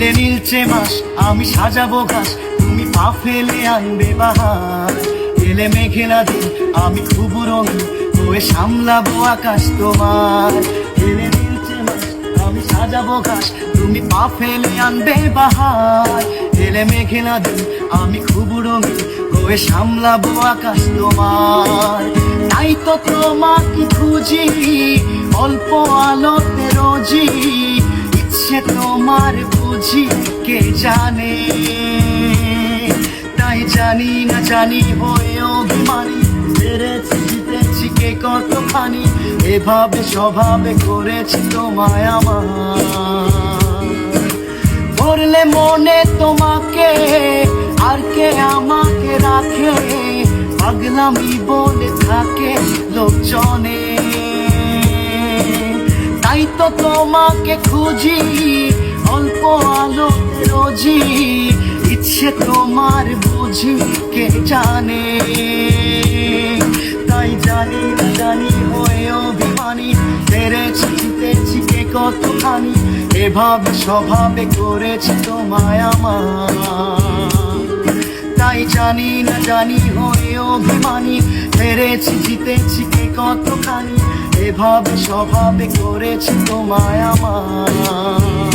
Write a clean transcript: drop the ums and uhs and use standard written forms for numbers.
এলে নীলচে মাস আমি সাজাবো ঘাস, তুমি পা ফেলে আনবে বাহার। এলে মেঘেলা দিন আমি খুব রঙিন হয়ে সামলাবো আকাশ তোমার। এলে নীলচে মাস আমি সাজাবো ঘাস, তুমি পা ফেলে আনবে বাহার। এলে মেঘেলা দিন আমি খুব রঙিন হয়ে সামলাবো আকাশ তোমার। তাই তো তোমাকে খুঁজি অল্প আলোতে রোজি, ইচ্ছে তোমার বুঝি কে জানে। তাই জানি না জানি হয়ে অভিমানী, হেরেছি জিতেছি কে কতখানি, এভাবে স্বভাবে করেছি তোমায় আমার। ধরলে মনে তোমাকে আর কে আমাকে রাখে, পাগলামি বলে থাকে লোকজনে। তাই তো তোমাকে খুঁজি অল্প আলোতে রোজি, ইচ্ছে তোমার বুঝি কে জানে। তাই জানি না জানি হয়ে অভিমানী, হেরেছি জিতেছি কে কতখানি, এভাবে স্বভাবে করেছি তোমায় আমার। তাই জানি না জানি হয়ে অভিমানী, হেরেছি জিতেছি কে কতখানি, এভাবে স্বভাবে করেছি তোমায় আমার।